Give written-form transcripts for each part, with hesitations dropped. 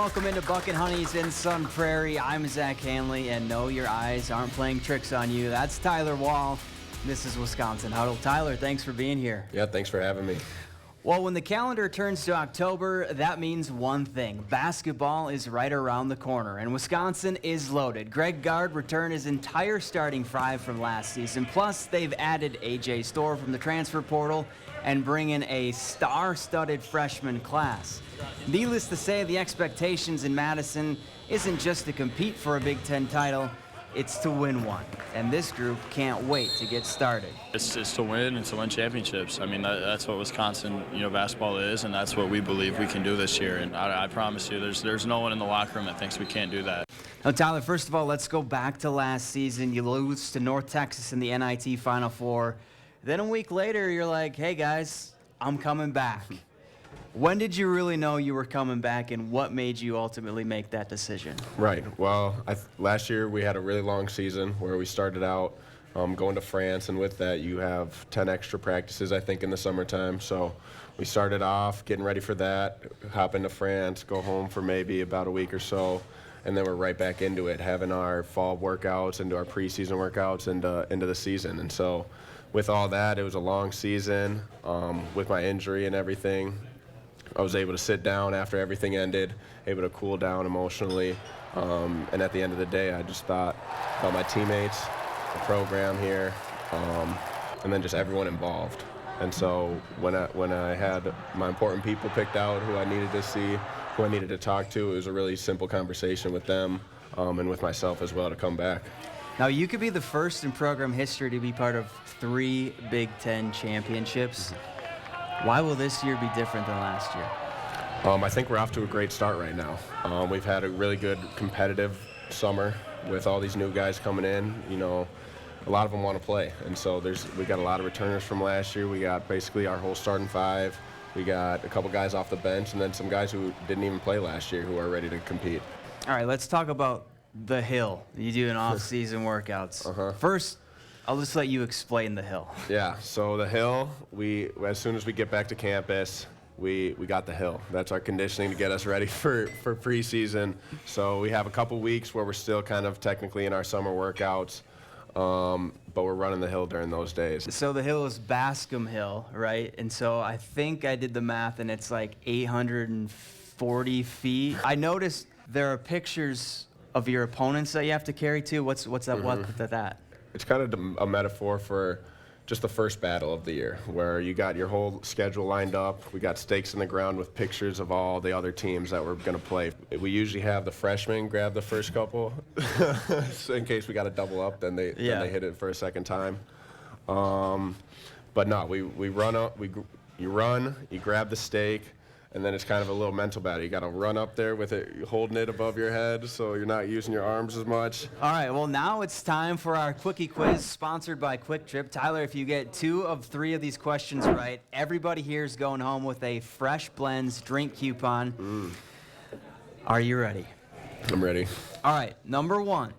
welcome into Buck and Honey's in Sun Prairie. I'm Zach Hanley, and no, your eyes aren't playing tricks on you. That's Tyler Wall. This is Wisconsin Huddle. Tyler, thanks for being here. Yeah, thanks for having me. Well, when the calendar turns to October, that means one thing. Basketball is right around the corner, and Wisconsin is loaded. Greg Gard returned his entire starting five from last season. Plus, they've added A.J. Storr from the transfer portal and bring in a star-studded freshman class. Needless to say, the expectations in Madison isn't just to compete for a Big Ten title, it's to win one. And this group can't wait to get started. It's to win and to win championships. I mean, that's what Wisconsin, basketball is, and that's what we believe we can do this year. And I promise you, there's no one in the locker room that thinks we can't do that. Now, Tyler, first of all, let's go back to last season. You lose to North Texas in the NIT Final Four. Then a week later, you're like, hey, guys, I'm coming back. When did you really know you were coming back, and what made you ultimately make that decision? Right. Well, last year we had a really long season where we started out going to France, and with that you have 10 extra practices, I think, in the summertime. So we started off getting ready for that, hop into France, go home for maybe about a week or so, and then we're right back into it, having our fall workouts, into our preseason workouts, and into the season. And so with all that, it was a long season. With my injury and everything, I was able to sit down after everything ended, able to cool down emotionally, and at the end of the day, I just thought about my teammates, the program here, and then just everyone involved. And so when I had my important people picked out, who I needed to see, who I needed to talk to, it was a really simple conversation with them and with myself as well to come back. Now, you could be the first in program history to be part of 3 Big Ten championships. Why will this year be different than last year? I think we're off to a great start right now. We've had a really good competitive summer with all these new guys coming in. A lot of them want to play, and so we got a lot of returners from last year. We got basically our whole starting 5. We got a couple guys off the bench, and then some guys who didn't even play last year who are ready to compete. All right, let's talk about the hill. You do in off-season workouts. First, I'll just let you explain the hill. Yeah, so the hill, as soon as we get back to campus, we got the hill. That's our conditioning to get us ready for preseason. So we have a couple weeks where we're still kind of technically in our summer workouts, but we're running the hill during those days. So the hill is Bascom Hill, right? And so I think I did the math, and it's like 840 feet. I noticed there are pictures of your opponents that you have to carry too. What's that? What's that? It's kind of a metaphor for just the first battle of the year, where you got your whole schedule lined up. We got stakes in the ground with pictures of all the other teams that we're going to play. We usually have the freshmen grab the first couple, so in case we got to double up, then they hit it for a second time. But no, we run up. You run, you grab the stake, and then it's kind of a little mental battle. You got to run up there with it, holding it above your head, so you're not using your arms as much. All right, well, now it's time for our Quickie Quiz, sponsored by Quick Trip. Tyler, if you get 2 of 3 of these questions right, everybody here is going home with a Fresh Blends drink coupon. Are you ready? I'm ready. All right, number 1.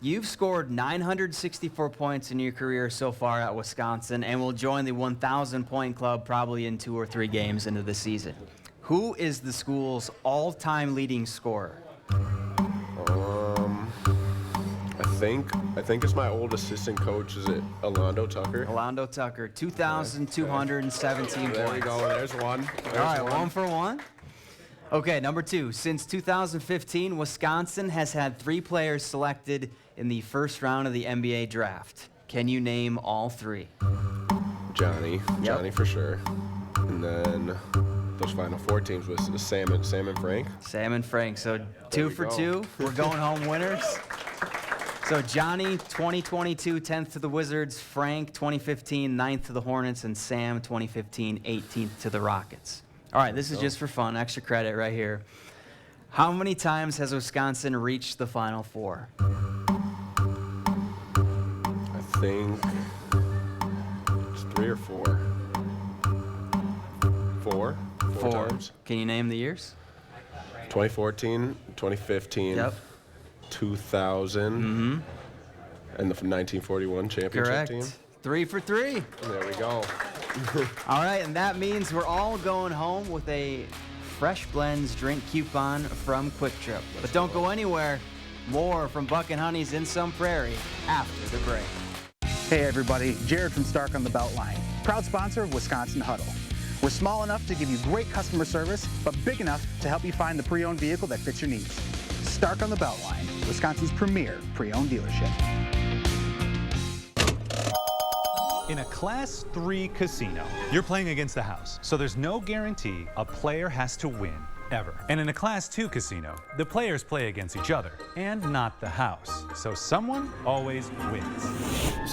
You've scored 964 points in your career so far at Wisconsin and will join the 1,000-point club probably in 2 or 3 games into the season. Who is the school's all-time leading scorer? I think it's my old assistant coach. Is it Alondo Tucker? Alondo Tucker, 2,217 points. There we go. There's one. All right, 1 for 1. Okay, number 2. Since 2015, Wisconsin has had 3 players selected in the first round of the NBA draft. Can you name all 3? Johnny for sure. And then those final 4 teams was Sam and Frank. Sam and Frank. So 2 for 2. We're going home winners. So Johnny, 2022, 10th to the Wizards. Frank, 2015, 9th to the Hornets. And Sam, 2015, 18th to the Rockets. All right, this is just for fun. Extra credit right here. How many times has Wisconsin reached the Final Four? I think it's 3 or 4. 4? 4 times. Can you name the years? 2014, 2015, 2000, and the 1941 championship team. 3 for 3. There we go. All right, and that means we're all going home with a Fresh Blends drink coupon from Quick Trip. But don't go anywhere. More from Buck and Honey's in Some Prairie after the break. Hey everybody, Jared from Stark on the Beltline, proud sponsor of Wisconsin Huddle. We're small enough to give you great customer service, but big enough to help you find the pre-owned vehicle that fits your needs. Stark on the Beltline, Wisconsin's premier pre-owned dealership. In a Class 3 casino, you're playing against the house, so there's no guarantee a player has to win, ever. And in a Class 2 casino, the players play against each other, and not the house. So someone always wins.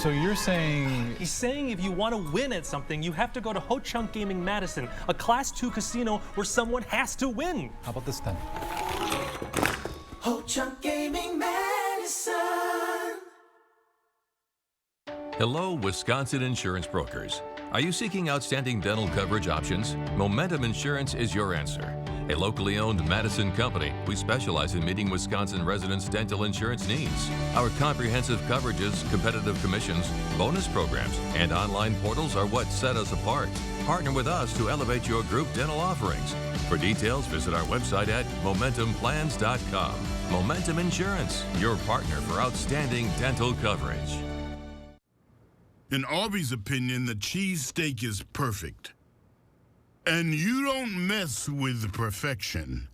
So you're saying... He's saying if you want to win at something, you have to go to Ho Chunk Gaming Madison, a Class 2 casino where someone has to win. How about this then? Ho Chunk Gaming Madison. Hello, Wisconsin insurance brokers. Are you seeking outstanding dental coverage options? Momentum Insurance is your answer. A locally owned Madison company, we specialize in meeting Wisconsin residents' dental insurance needs. Our comprehensive coverages, competitive commissions, bonus programs, and online portals are what set us apart. Partner with us to elevate your group dental offerings. For details, visit our website at MomentumPlans.com. Momentum Insurance, your partner for outstanding dental coverage. In Arby's opinion, the cheesesteak is perfect. And you don't mess with perfection.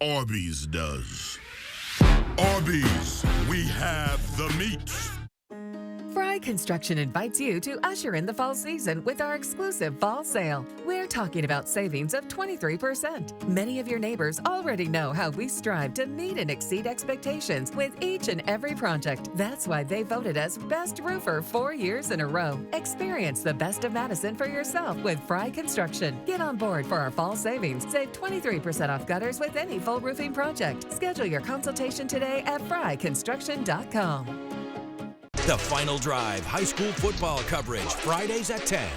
Arby's does. Arby's, we have the meat. Fry Construction invites you to usher in the fall season with our exclusive fall sale. We're talking about savings of 23%. Many of your neighbors already know how we strive to meet and exceed expectations with each and every project. That's why they voted us Best Roofer 4 years in a row. Experience the best of Madison for yourself with Fry Construction. Get on board for our fall savings. Save 23% off gutters with any full roofing project. Schedule your consultation today at fryconstruction.com. The Final Drive high school football coverage, Fridays at 10.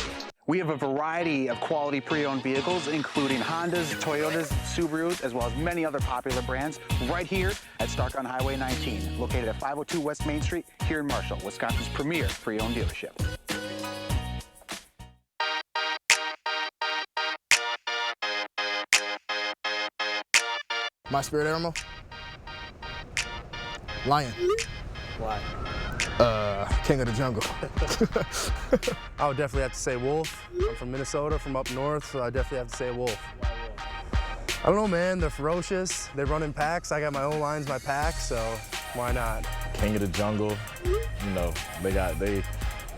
We have a variety of quality pre-owned vehicles, including Hondas, Toyotas, Subarus, as well as many other popular brands, right here at Stark on Highway 19, located at 502 West Main Street here in Marshall, Wisconsin's premier pre-owned dealership. My spirit animal? Lion. Why? King of the jungle. I would definitely have to say wolf. I'm from Minnesota, from up north, so I definitely have to say wolf. I don't know, man. They're ferocious. They run in packs. I got my own lions, my pack, so why not? King of the jungle. You know,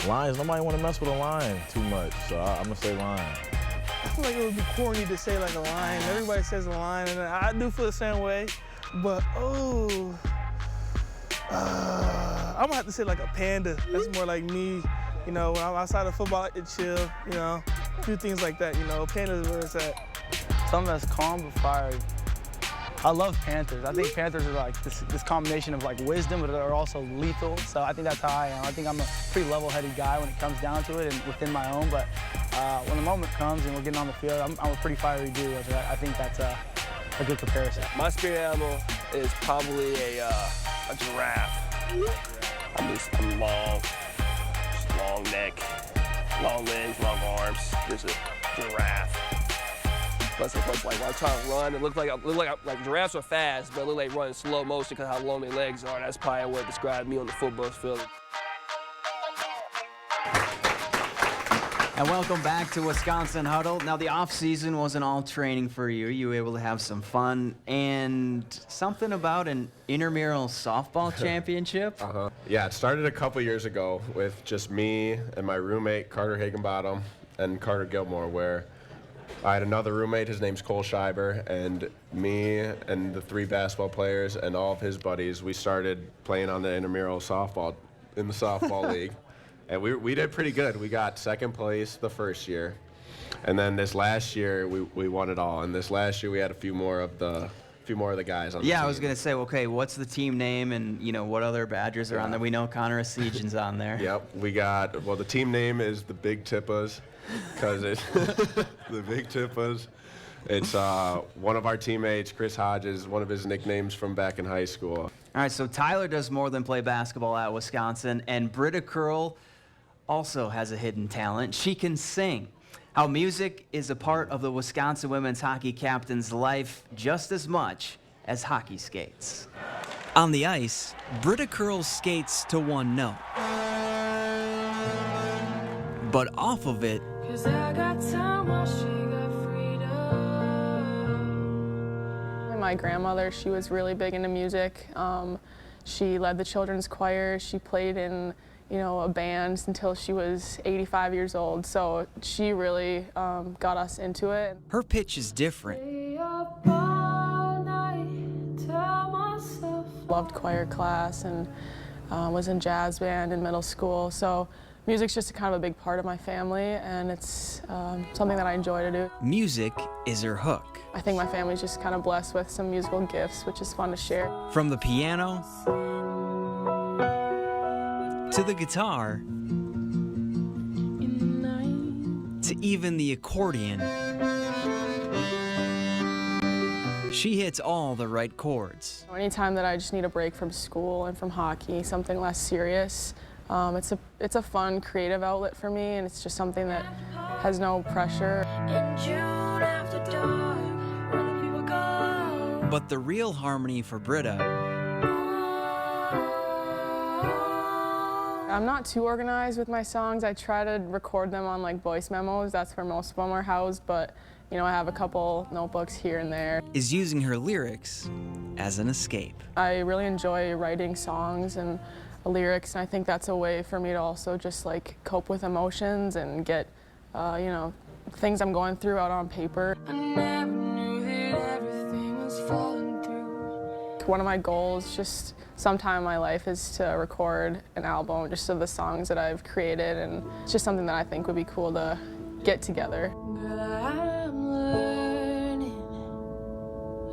lions. Nobody want to mess with a lion too much, so I'm gonna say lion. I feel like it would be corny to say like a lion. Everybody says a lion, and I do feel the same way. But I'm gonna have to say like a panda. That's more like me. You know, when I'm outside of football, I like to chill, you know, do things like that, you know. Panda is where it's at. Something that's calm but fiery. I love panthers. I think panthers are like this combination of like wisdom, but they're also lethal. So I think that's how I am. I think I'm a pretty level-headed guy when it comes down to it and within my own. But when the moment comes and we're getting on the field, I'm a pretty fiery dude. I think that's a good comparison. My spirit animal is probably a giraffe. I'm long, just long neck, long legs, long arms. There's a giraffe. Plus, like when I'm trying to run, it look like giraffes are fast, but it look like running slow motion because how long their legs are. That's probably what described me on the football field. And welcome back to Wisconsin Huddle. Now, the off-season wasn't all training for you. You were able to have some fun and something about an intramural softball championship. Yeah, it started a couple years ago with just me and my roommate, Carter Hagenbottom, and Carter Gilmore, where I had another roommate, his name's Cole Scheiber, and me and the 3 basketball players and all of his buddies, we started playing on the intramural softball in the softball league. And we did pretty good. We got second place the first year. And then this last year, we won it all. And this last year, we had a few more of the guys on the team. Yeah, I was going to say, okay, what's the team name and, you know, what other Badgers are on there? We know Connor Asijan's on there. Yep. The team name is the Big Tippas, because it's the Big Tippas. It's one of our teammates, Chris Hodges, one of his nicknames from back in high school. All right, so Tyler does more than play basketball at Wisconsin, and Britta Curl also has a hidden talent. She can sing. How music is a part of the Wisconsin women's hockey captain's life just as much as hockey skates. On the ice, Britta curls skates to one note. But off of it, my grandmother, she was really big into music. She led the children's choir. She played in, a band until she was 85 years old. So she really got us into it. Her pitch is different. Loved choir class and was in jazz band in middle school. So music's just kind of a big part of my family, and it's something that I enjoy to do. Music is her hook. I think my family's just kind of blessed with some musical gifts, which is fun to share. From the piano to the guitar to even the accordion, she hits all the right chords. Anytime that I just need a break from school and from hockey, something less serious, it's a fun, creative outlet for me, and it's just something that has no pressure. But the real harmony for Britta, I'm not too organized with my songs. I try to record them on like voice memos. That's where most of them are housed, but I have a couple notebooks here and there. Is using her lyrics as an escape. I really enjoy writing songs and lyrics, and I think that's a way for me to also just like cope with emotions and get, things I'm going through out on paper. I never knew that everything was falling through. One of my goals just sometime in my life is to record an album just of the songs that I've created, and it's just something that I think would be cool to get together. Girl, I'm learning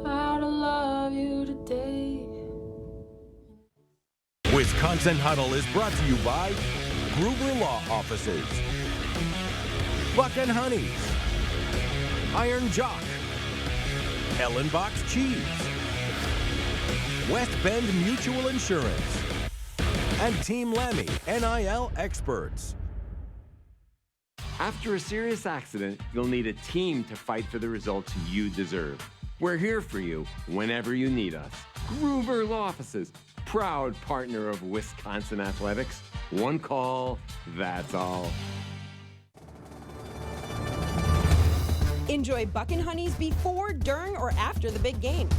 how to love you today. Wisconsin Huddle is brought to you by Gruber Law Offices, Buck and Honey's, Iron Jock, Ellenbox Cheese, West Bend Mutual Insurance, and Team Lemmy, NIL experts. After a serious accident, you'll need a team to fight for the results you deserve. We're here for you whenever you need us. Gruber Law Offices, proud partner of Wisconsin Athletics. One call, that's all. Enjoy Buck and Honey's before, during, or after the big game.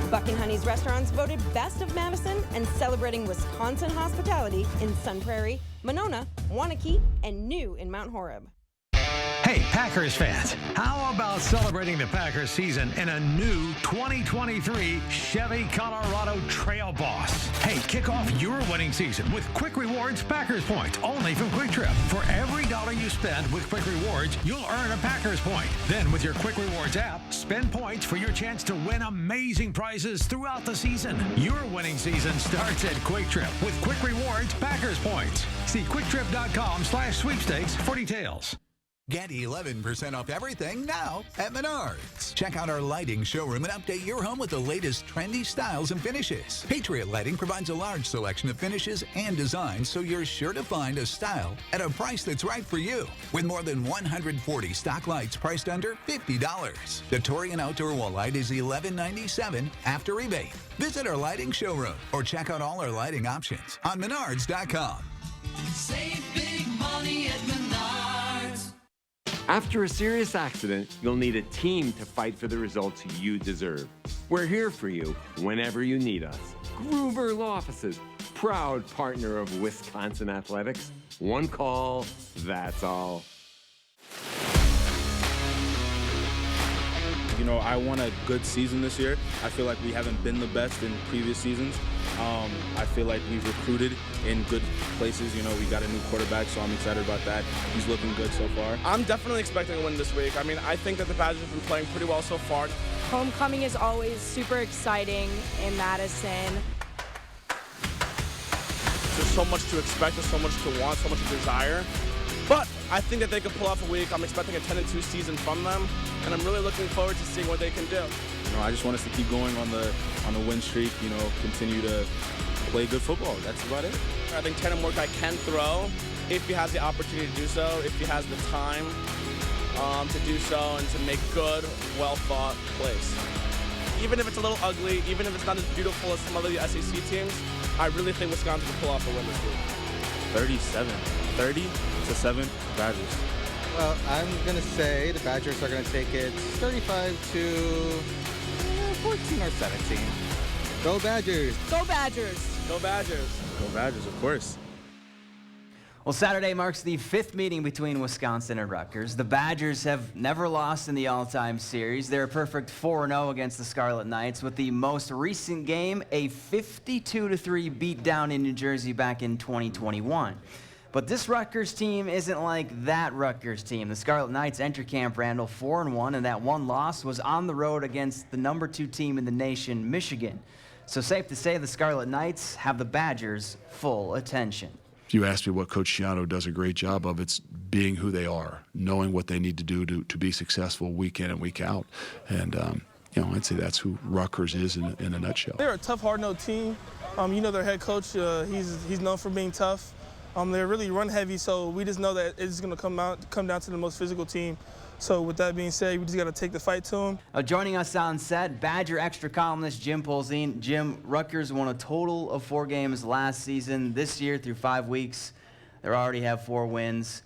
Buck and Honey's restaurants voted Best of Madison and celebrating Wisconsin hospitality in Sun Prairie, Monona, Waunakee, and new in Mount Horeb. Hey, Packers fans, how about celebrating the Packers season in a new 2023 Chevy Colorado Trail Boss? Hey, kick off your winning season with Quick Rewards Packers Points, only from Quick Trip. For every dollar you spend with Quick Rewards, you'll earn a Packers Point. Then with your Quick Rewards app, spend points for your chance to win amazing prizes throughout the season. Your winning season starts at Quick Trip with Quick Rewards Packers Points. See quicktrip.com/sweepstakes for details. Get 11% off everything now at Menards. Check out our lighting showroom and update your home with the latest trendy styles and finishes. Patriot Lighting provides a large selection of finishes and designs, so you're sure to find a style at a price that's right for you. With more than 140 stock lights priced under $50. The Torian Outdoor Wall Light is $11.97 after rebate. Visit our lighting showroom or check out all our lighting options on Menards.com. Save big money at Menards. After a serious accident, you'll need a team to fight for the results you deserve. We're here for you whenever you need us. Gruber Law Offices, proud partner of Wisconsin Athletics. One call, that's all. I want a good season this year. I feel like we haven't been the best in previous seasons. I feel like we've recruited in good places. We got a new quarterback, so I'm excited about that. He's looking good so far. I'm definitely expecting a win this week. I think that the Badgers have been playing pretty well so far. Homecoming is always super exciting in Madison. There's so much to expect, there's so much to want, so much to desire. But I think that they could pull off a week. I'm expecting a 10-2 season from them, and I'm really looking forward to seeing what they can do. You know, I just want us to keep going on the win streak. You know, continue to play good football. That's about it. I think Tanner Mordecai can throw if he has the opportunity to do so, if he has the time to do so, and to make good, well-thought plays. Even if it's a little ugly, even if it's not as beautiful as some other SEC teams, I really think Wisconsin will pull off a win this week. 30-7 Badgers. Well, I'm going to say the Badgers are going to take it 35 to 14 or 17. Go Badgers! Go Badgers! Go Badgers! Go Badgers, of course. Well, Saturday marks the 5th meeting between Wisconsin and Rutgers. The Badgers have never lost in the all-time series. They're a perfect 4-0 against the Scarlet Knights, with the most recent game a 52-3 beatdown in New Jersey back in 2021. But this Rutgers team isn't like that Rutgers team. The Scarlet Knights enter Camp Randall 4-1, and that one loss was on the road against the number 2 team in the nation, Michigan. So safe to say the Scarlet Knights have the Badgers' full attention. If you ask me what Coach Schiano does a great job of, it's being who they are, knowing what they need to do to be successful week in and week out. And, you know, I'd say that's who Rutgers is in a nutshell. They're a tough, hard-nosed team. You know their head coach, he's known for being tough. They're really run-heavy, so we just know that it's going to come down to the most physical team. So with that being said, we just got to take the fight to them. Joining us on set, Badger extra columnist Jim Polzine. Jim, Rutgers won a total of 4 games last season. This year, through 5 weeks, they already have 4 wins.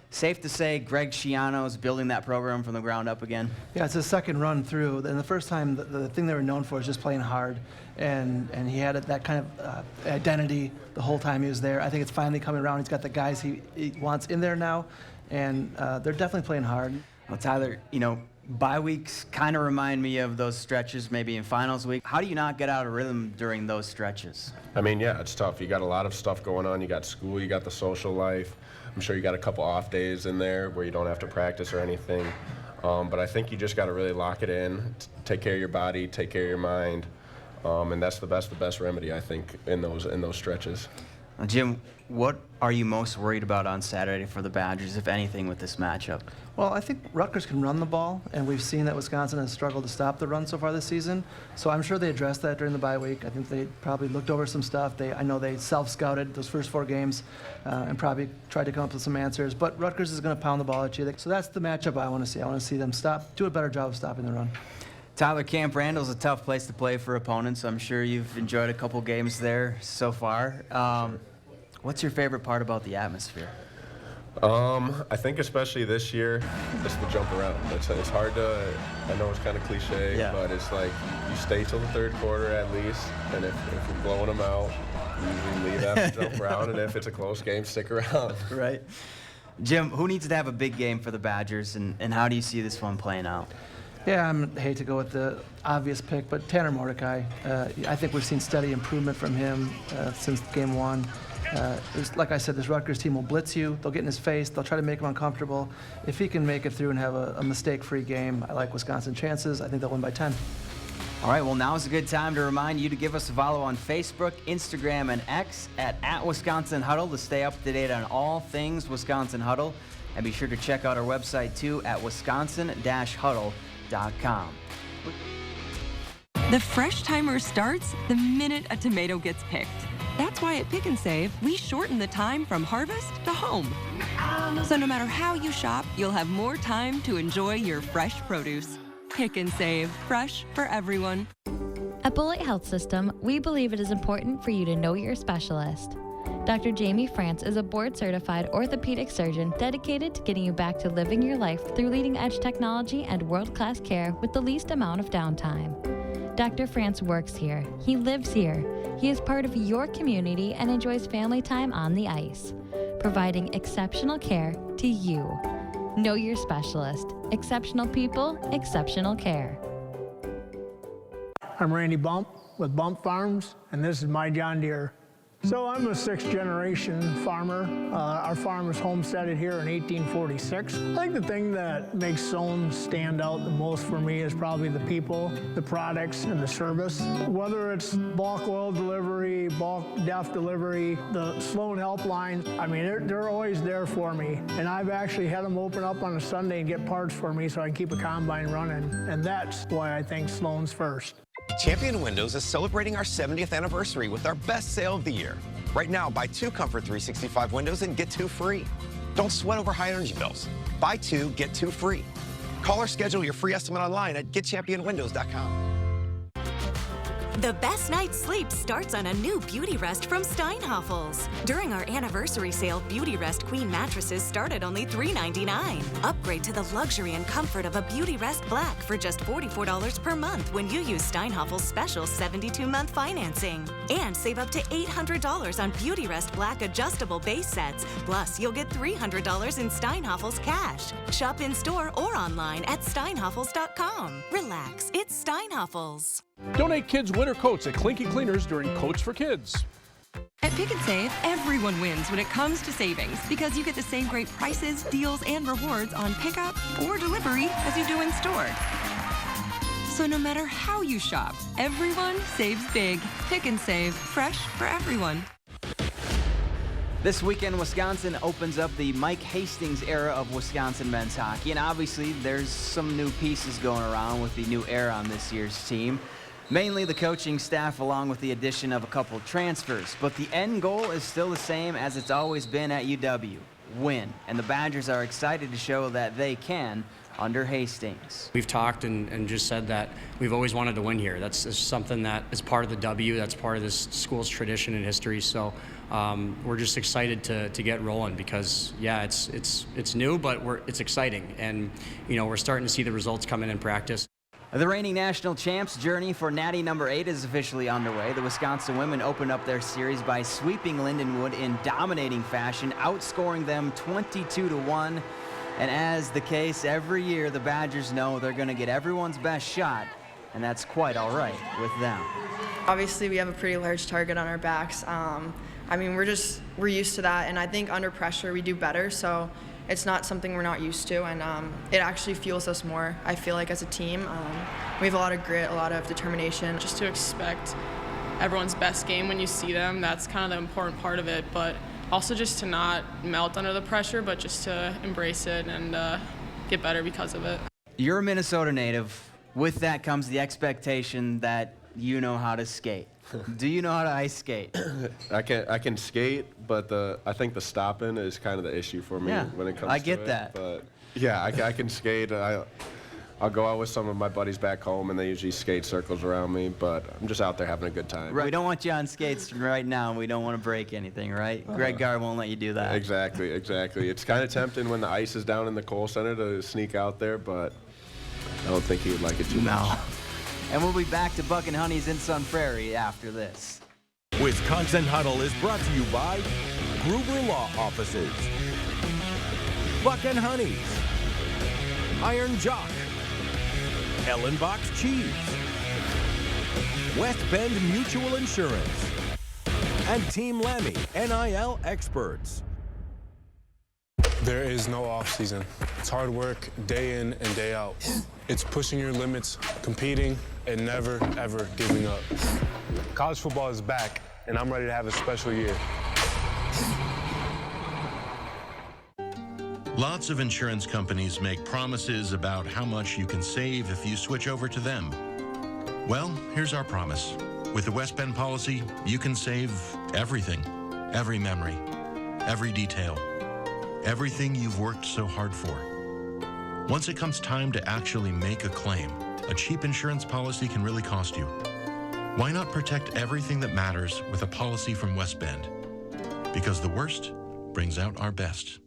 Safe to say Greg Schiano is building that program from the ground up again? Yeah, it's his second run through. And the first time, the thing they were known for is just playing hard. And he had that kind of identity the whole time he was there. I think it's finally coming around. He's got the guys he wants in there now. And they're definitely playing hard. Well, Tyler, you know, bye weeks kind of remind me of those stretches maybe in finals week. How do you not get out of rhythm during those stretches? I mean, yeah, it's tough. You got a lot of stuff going on. You got school, you got the social life. I'm sure you got a couple off days in there where you don't have to practice or anything. But I think you just got to really lock it in, take care of your body, take care of your mind. And that's the best remedy, I think, in those stretches. Jim, what are you most worried about on Saturday for the Badgers, if anything, with this matchup? Well, I think Rutgers can run the ball, and we've seen that Wisconsin has struggled to stop the run so far this season. So I'm sure they addressed that during the bye week. I think they probably looked over some stuff. I know they self-scouted those first 4 games and probably tried to come up with some answers. But Rutgers is going to pound the ball at you. So that's the matchup I want to see. I want to see them do a better job of stopping the run. Tyler, Camp Randall's a tough place to play for opponents. I'm sure you've enjoyed a couple games there so far. What's your favorite part about the atmosphere? I think especially this year, just the jump around. It's hard to, I know it's kind of cliche, yeah, but it's like you stay till the 3rd quarter at least, and if you're blowing them out, you leave after jump around, and if it's a close game, stick around. Right. Jim, who needs to have a big game for the Badgers, and how do you see this one playing out? Yeah, I hate to go with the obvious pick, but Tanner Mordecai. I think we've seen steady improvement from him since game 1. Like I said, this Rutgers team will blitz you. They'll get in his face. They'll try to make him uncomfortable. If he can make it through and have a mistake-free game, I like Wisconsin chances. I think they'll win by 10. All right, well, now's a good time to remind you to give us a follow on Facebook, Instagram, and X at Wisconsin Huddle to stay up to date on all things Wisconsin Huddle. And be sure to check out our website, too, at wisconsin-huddle.com. The fresh timer starts the minute a tomato gets picked. That's why at Pick and Save, we shorten the time from harvest to home. So no matter how you shop, you'll have more time to enjoy your fresh produce. Pick and Save, fresh for everyone. At Bullet Health System, we believe it is important for you to know your specialist. Dr. Jamie France is a board-certified orthopedic surgeon dedicated to getting you back to living your life through leading-edge technology and world-class care with the least amount of downtime. Dr. France works here. He lives here. He is part of your community and enjoys family time on the ice, providing exceptional care to you. Know your specialist. Exceptional people, exceptional care. I'm Randy Bump with Bump Farms, and this is my John Deere. So I'm a sixth-generation farmer. Our farm was homesteaded here in 1846. I think the thing that makes Sloan stand out the most for me is probably the people, the products, and the service. Whether it's bulk oil delivery, bulk DEF delivery, the Sloan helpline, I mean, they're always there for me. And I've actually had them open up on a Sunday and get parts for me so I can keep a combine running. And that's why I think Sloan's first. Champion Windows is celebrating our 70th anniversary with our best sale of the year. Right now, buy 2 Comfort 365 windows and get 2 free. Don't sweat over high energy bills. Buy 2, get 2 free. Call or schedule your free estimate online at getchampionwindows.com. The best night's sleep starts on a new Beauty Rest from Steinhafels. During our anniversary sale, Beauty Rest Queen mattresses start at only $3.99. Upgrade to the luxury and comfort of a Beauty Rest Black for just $44 per month when you use Steinhafels' special 72-month financing. And save up to $800 on Beauty Rest Black adjustable base sets. Plus, you'll get $300 in Steinhafels cash. Shop in-store or online at steinhafels.com. Relax, it's Steinhafels. Donate kids' winter coats at Clinky Cleaners during Coats for Kids. At Pick and Save, everyone wins when it comes to savings because you get the same great prices, deals, and rewards on pickup or delivery as you do in store. So no matter how you shop, everyone saves big. Pick and Save, fresh for everyone. This weekend, Wisconsin opens up the Mike Hastings era of Wisconsin men's hockey, and obviously there's some new pieces going around with the new era on this year's team. Mainly the coaching staff along with the addition of a couple transfers. But the end goal is still the same as it's always been at UW, win. And the Badgers are excited to show that they can under Hastings. We've talked and just said that we've always wanted to win here. That's something that is part of the W, that's part of this school's tradition and history. So we're just excited to get rolling because, yeah, it's new, but it's exciting. And, you know, we're starting to see the results come in practice. The reigning national champs' journey for Natty number 8 is officially underway. The Wisconsin women opened up their series by sweeping Lindenwood in dominating fashion, outscoring them 22-1. And as the case every year, the Badgers know they're going to get everyone's best shot, and that's quite all right with them. Obviously, we have a pretty large target on our backs. I mean, we're used to that, and I think under pressure we do better, so it's not something we're not used to, and it actually fuels us more, I feel like, as a team. We have a lot of grit, a lot of determination. Just to expect everyone's best game when you see them, that's kind of the important part of it, but also just to not melt under the pressure, but just to embrace it and get better because of it. You're a Minnesota native. With that comes the expectation that you know how to skate. Do you know how to ice skate? I can skate, but I think the stopping is kind of the issue for me when it comes to it. I get that. But yeah, I can skate. I'll go out with some of my buddies back home, and they usually skate circles around me, but I'm just out there having a good time. Right. We don't want you on skates right now, and we don't want to break anything, right? Greg Gard won't let you do that. Exactly. It's kind of tempting when the ice is down in the Kohl Center to sneak out there, but I don't think he would like it too much. And we'll be back to Buck and Honey's in Sun Prairie after this. Wisconsin Huddle is brought to you by Gruber Law Offices, Buck and Honey's, Iron Jock, Ellenbox Cheese, West Bend Mutual Insurance, and Team Lammy, NIL experts. There is no off season. It's hard work day in and day out. It's pushing your limits, competing, and never, ever giving up. College football is back, and I'm ready to have a special year. Lots of insurance companies make promises about how much you can save if you switch over to them. Well, here's our promise. With the West Bend policy, you can save everything, every memory, every detail, everything you've worked so hard for. Once it comes time to actually make a claim, a cheap insurance policy can really cost you. Why not protect everything that matters with a policy from West Bend? Because the worst brings out our best.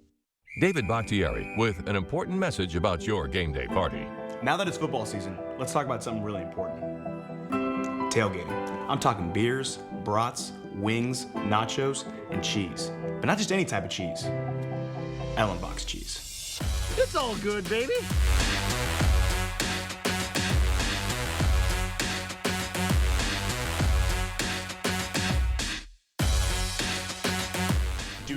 David Bakhtiari with an important message about your game day party. Now that it's football season, let's talk about something really important. Tailgating. I'm talking beers, brats, wings, nachos, and cheese. But not just any type of cheese. Ellenbox cheese. It's all good, baby.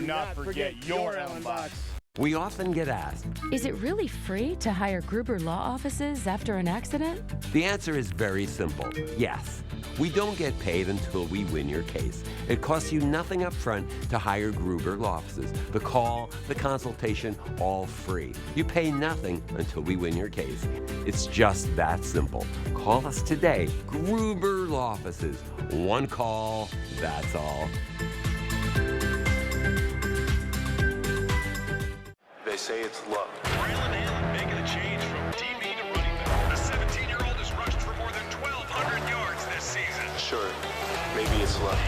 not forget your Allen box. We often get asked, is it really free to hire Gruber Law Offices after an accident? the answer is very simple, yes. We don't get paid until we win your case. It costs you nothing up front to hire Gruber Law Offices. The call, the consultation, all free. You pay nothing until we win your case. It's just that simple. Call us today, Gruber Law Offices. One call, that's all. They say it's luck. Braylon Allen making a change from DB to running back. The 17-year-old has rushed for more than 1,200 yards this season. Sure, maybe it's luck.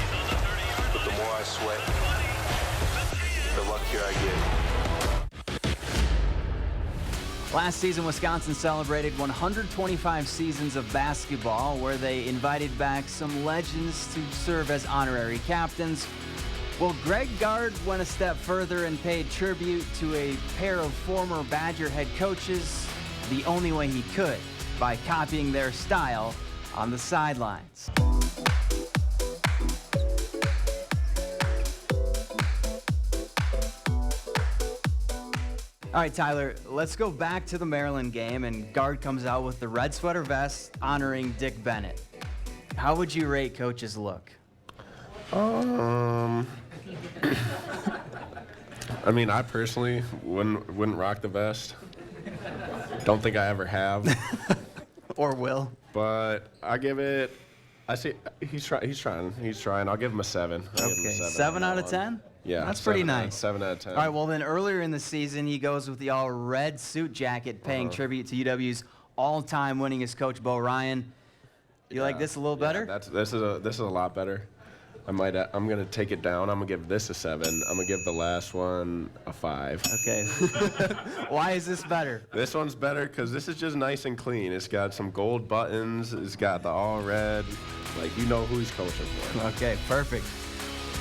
But the more I sweat, the luckier I get. Last season, Wisconsin celebrated 125 seasons of basketball, where they invited back some legends to serve as honorary captains. Well, Greg Gard went a step further and paid tribute to a pair of former Badger head coaches the only way he could, by copying their style on the sidelines. All right, Tyler, let's go back to the Maryland game, and Gard comes out with the red sweater vest honoring Dick Bennett. How would you rate Coach's look? I mean, I personally wouldn't rock the vest. Don't think I ever have. Or will. But I give it. I see. He's trying. I'll give him a 7. Okay, 7 out of 10. Yeah, that's pretty 7 nice. 7 out of 10. All right. Well, then earlier in the season, he goes with the all-red suit jacket, paying tribute to UW's all-time winningest coach, Bo Ryan. You like this a little better? This is a lot better. I'm gonna take it down. I'm gonna give this a 7. I'm gonna give the last one a 5. Okay. Why is this better? This one's better because this is just nice and clean. It's got some gold buttons. It's got the all red. Like, you know who he's coaching for. Okay, perfect.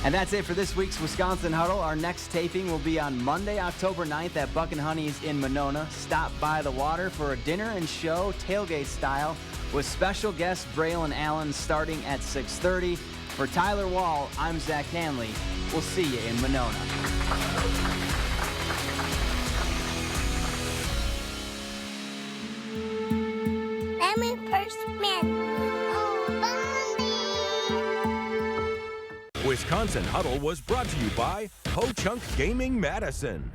And that's it for this week's Wisconsin Huddle. Our next taping will be on Monday, October 9th at Buck and Honey's in Monona. Stop by the water for a dinner and show, tailgate style, with special guest Braylon Allen starting at 6:30. For Tyler Wall, I'm Zach Hanley. We'll see you in Monona. Family first man. Wisconsin Huddle was brought to you by Ho Chunk Gaming Madison.